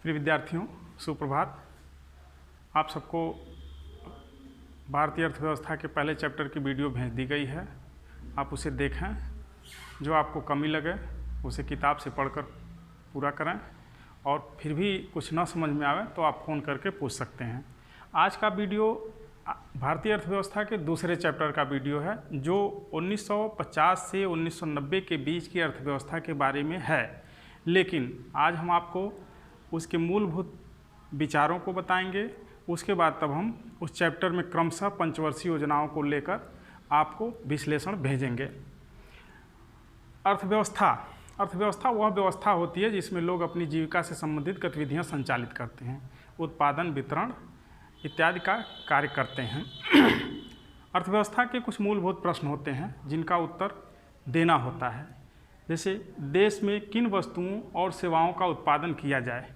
प्रिय विद्यार्थियों, सुप्रभात। आप सबको भारतीय अर्थव्यवस्था के पहले चैप्टर की वीडियो भेज दी गई है। आप उसे देखें, जो आपको कमी लगे उसे किताब से पढ़कर पूरा करें, और फिर भी कुछ ना समझ में आवे तो आप फ़ोन करके पूछ सकते हैं। आज का वीडियो भारतीय अर्थव्यवस्था के दूसरे चैप्टर का वीडियो है, जो 1950 से 1990 के बीच की अर्थव्यवस्था के बारे में है। लेकिन आज हम आपको उसके मूलभूत विचारों को बताएंगे। उसके बाद तब हम उस चैप्टर में क्रमशः पंचवर्षीय योजनाओं को लेकर आपको विश्लेषण भेजेंगे। अर्थव्यवस्था वह व्यवस्था होती है जिसमें लोग अपनी जीविका से संबंधित गतिविधियां संचालित करते हैं, उत्पादन, वितरण इत्यादि का कार्य करते हैं। अर्थव्यवस्था के कुछ मूलभूत प्रश्न होते हैं जिनका उत्तर देना होता है, जैसे देश में किन वस्तुओं और सेवाओं का उत्पादन किया जाए,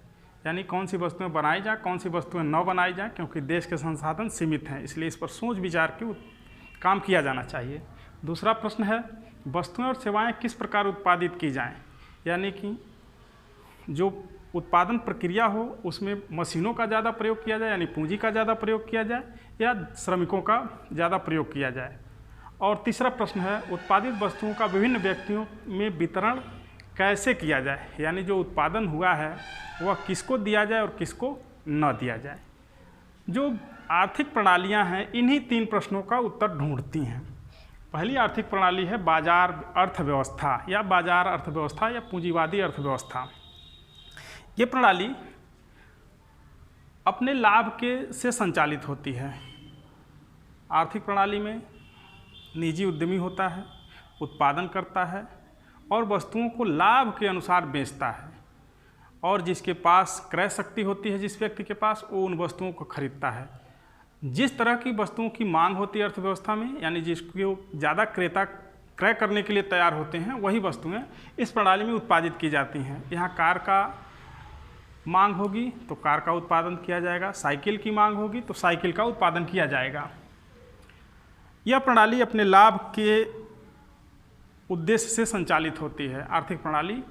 यानी कौन सी वस्तुएं बनाई जाए, कौन सी वस्तुएं न बनाई जाए, क्योंकि देश के संसाधन सीमित हैं, इसलिए इस पर सोच विचार के काम किया जाना चाहिए। दूसरा प्रश्न है वस्तुएं और सेवाएं किस प्रकार उत्पादित की जाएं, यानी कि जो उत्पादन प्रक्रिया हो उसमें मशीनों का ज़्यादा प्रयोग किया जाए, यानी पूंजी का ज़्यादा प्रयोग किया जाए, या श्रमिकों का ज़्यादा प्रयोग किया जाए। और तीसरा प्रश्न है उत्पादित वस्तुओं का विभिन्न व्यक्तियों में वितरण कैसे किया जाए, यानी जो उत्पादन हुआ है वह किसको दिया जाए और किसको न दिया जाए। जो आर्थिक प्रणालियां हैं इन्हीं तीन प्रश्नों का उत्तर ढूंढती हैं। पहली आर्थिक प्रणाली है बाजार अर्थव्यवस्था या बाजार अर्थव्यवस्था या पूंजीवादी अर्थव्यवस्था। ये प्रणाली अपने लाभ के से संचालित होती है। आर्थिक प्रणाली में निजी उद्यमी होता है, उत्पादन करता है और वस्तुओं को लाभ के अनुसार बेचता है, और जिसके पास क्रय शक्ति होती है, जिस व्यक्ति के पास, वो उन वस्तुओं को खरीदता है। जिस तरह की वस्तुओं की मांग होती है अर्थव्यवस्था में, यानी जिसको ज़्यादा क्रेता क्रय करने के लिए तैयार होते हैं, वही वस्तुएं इस प्रणाली में उत्पादित की जाती हैं। यहाँ कार का मांग होगी तो कार का उत्पादन किया जाएगा, साइकिल की मांग होगी तो साइकिल का उत्पादन किया जाएगा। यह प्रणाली अपने लाभ के उद्देश्य से संचालित होती है। आर्थिक प्रणाली,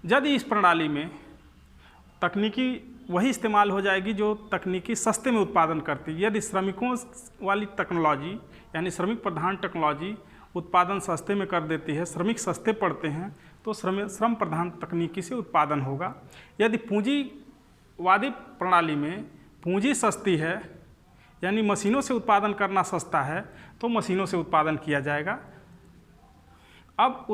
यदि इस प्रणाली में तकनीकी वही इस्तेमाल हो जाएगी जो तकनीकी सस्ते में उत्पादन करती है। यदि श्रमिकों वाली टेक्नोलॉजी, यानी श्रमिक प्रधान टेक्नोलॉजी उत्पादन सस्ते में कर देती है, श्रमिक सस्ते पड़ते हैं, तो श्रम प्रधान तकनीकी से उत्पादन होगा। यदि पूंजीवादी प्रणाली में पूंजी सस्ती है, यानी मशीनों से उत्पादन करना सस्ता है, तो मशीनों से उत्पादन किया जाएगा। अब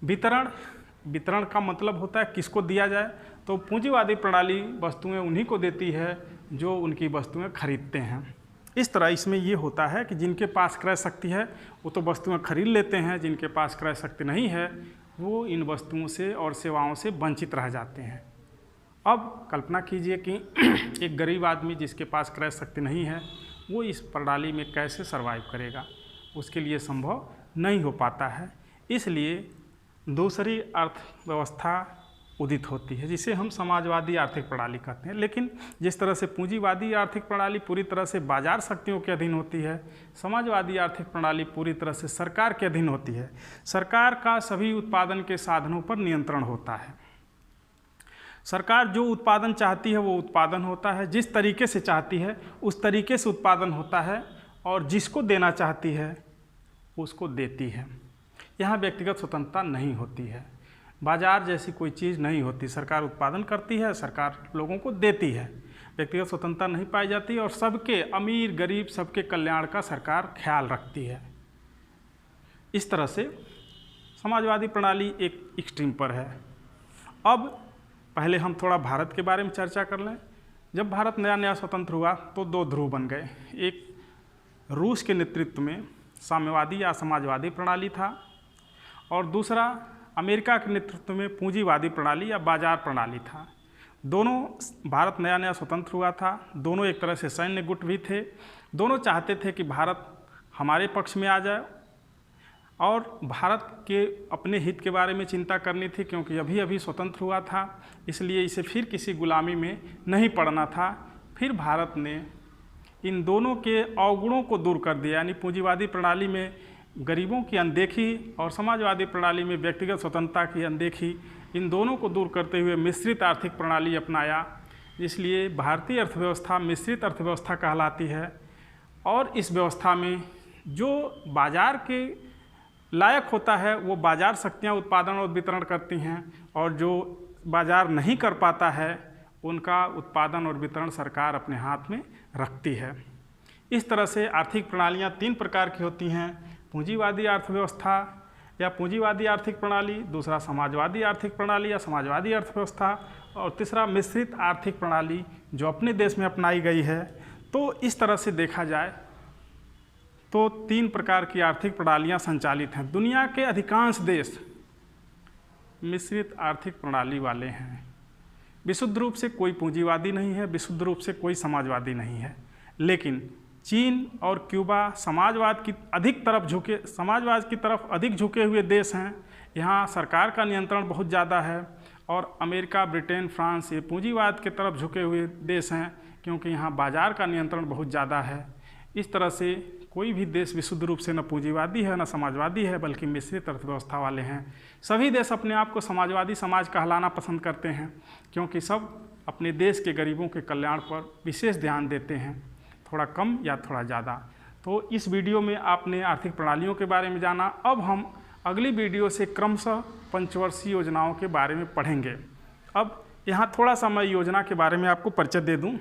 वितरण का मतलब होता है किसको दिया जाए, तो पूंजीवादी प्रणाली वस्तुएं उन्हीं को देती है जो उनकी वस्तुएं खरीदते हैं। इस तरह इसमें ये होता है कि जिनके पास क्रय शक्ति है वो तो वस्तुएं खरीद लेते हैं, जिनके पास क्रय शक्ति नहीं है वो इन वस्तुओं से और सेवाओं से वंचित रह जाते हैं। अब कल्पना कीजिए कि एक गरीब आदमी जिसके पास क्रय शक्ति नहीं है वो इस प्रणाली में कैसे सर्वाइव करेगा, उसके लिए संभव नहीं हो पाता है। इसलिए दूसरी अर्थव्यवस्था उदित होती है जिसे हम समाजवादी आर्थिक प्रणाली कहते हैं। लेकिन जिस तरह से पूंजीवादी आर्थिक प्रणाली पूरी तरह से बाजार शक्तियों के अधीन होती है, समाजवादी आर्थिक प्रणाली पूरी तरह से सरकार के अधीन होती है। सरकार का सभी उत्पादन के साधनों पर नियंत्रण होता है। सरकार जो उत्पादन चाहती है वो उत्पादन होता है, जिस तरीके से चाहती है उस तरीके से उत्पादन होता है, और जिसको देना चाहती है उसको देती है। यहाँ व्यक्तिगत स्वतंत्रता नहीं होती है, बाजार जैसी कोई चीज़ नहीं होती। सरकार उत्पादन करती है, सरकार लोगों को देती है, व्यक्तिगत स्वतंत्रता नहीं पाई जाती, और सबके, अमीर गरीब सबके कल्याण का सरकार ख्याल रखती है। इस तरह से समाजवादी प्रणाली एक एक्सट्रीम पर है। अब पहले हम थोड़ा भारत के बारे में चर्चा कर लें। जब भारत नया स्वतंत्र हुआ तो दो ध्रुव बन गए। एक रूस के नेतृत्व में साम्यवादी या समाजवादी प्रणाली था, और दूसरा अमेरिका के नेतृत्व में पूंजीवादी प्रणाली या बाजार प्रणाली था। दोनों, भारत नया स्वतंत्र हुआ था, दोनों एक तरह से सैन्य गुट भी थे। दोनों चाहते थे कि भारत हमारे पक्ष में आ जाए, और भारत के अपने हित के बारे में चिंता करनी थी, क्योंकि अभी अभी स्वतंत्र हुआ था, इसलिए इसे फिर किसी गुलामी में नहीं पड़ना था। फिर भारत ने इन दोनों के अवगुणों को दूर कर दिया, यानी पूंजीवादी प्रणाली में गरीबों की अनदेखी और समाजवादी प्रणाली में व्यक्तिगत स्वतंत्रता की अनदेखी, इन दोनों को दूर करते हुए मिश्रित आर्थिक प्रणाली अपनाया, इसलिए भारतीय अर्थव्यवस्था मिश्रित अर्थव्यवस्था कहलाती है। और इस व्यवस्था में जो बाज़ार के लायक होता है वो बाज़ार शक्तियाँ उत्पादन और वितरण करती हैं, और जो बाज़ार नहीं कर पाता है उनका उत्पादन और वितरण सरकार अपने हाथ में रखती है। इस तरह से आर्थिक प्रणालियाँ 3 प्रकार की होती हैं, पूंजीवादी अर्थव्यवस्था या पूंजीवादी आर्थिक प्रणाली, दूसरा समाजवादी आर्थिक प्रणाली या समाजवादी अर्थव्यवस्था, और तीसरा मिश्रित आर्थिक प्रणाली जो अपने देश में अपनाई गई है। तो इस तरह से देखा जाए तो 3 प्रकार की आर्थिक प्रणालियाँ संचालित हैं। दुनिया के अधिकांश देश मिश्रित आर्थिक प्रणाली वाले हैं। विशुद्ध रूप से कोई पूंजीवादी नहीं है, विशुद्ध रूप से कोई समाजवादी नहीं है, लेकिन चीन और क्यूबा समाजवाद की तरफ अधिक झुके हुए देश हैं। यहाँ सरकार का नियंत्रण बहुत ज़्यादा है, और अमेरिका, ब्रिटेन, फ्रांस ये पूंजीवाद की तरफ झुके हुए देश हैं, क्योंकि यहाँ बाज़ार का नियंत्रण बहुत ज़्यादा है। इस तरह से कोई भी देश विशुद्ध रूप से न पूंजीवादी है न समाजवादी है, बल्कि मिश्रित अर्थव्यवस्था वाले हैं। सभी देश अपने आप को समाजवादी समाज कहलाना पसंद करते हैं, क्योंकि सब अपने देश के गरीबों के कल्याण पर विशेष ध्यान देते हैं, थोड़ा कम या थोड़ा ज़्यादा। तो इस वीडियो में आपने आर्थिक प्रणालियों के बारे में जाना। अब हम अगली वीडियो से क्रमशः पंचवर्षीय योजनाओं के बारे में पढ़ेंगे। अब यहाँ थोड़ा सा मैं योजना के बारे में आपको परिचय दे दूँ।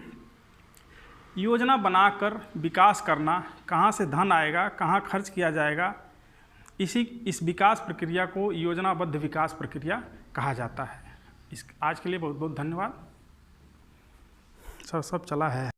योजना बनाकर विकास करना, कहाँ से धन आएगा, कहाँ खर्च किया जाएगा, इस विकास प्रक्रिया को योजनाबद्ध विकास प्रक्रिया कहा जाता है। आज के लिए बहुत बहुत धन्यवाद। सब चला है।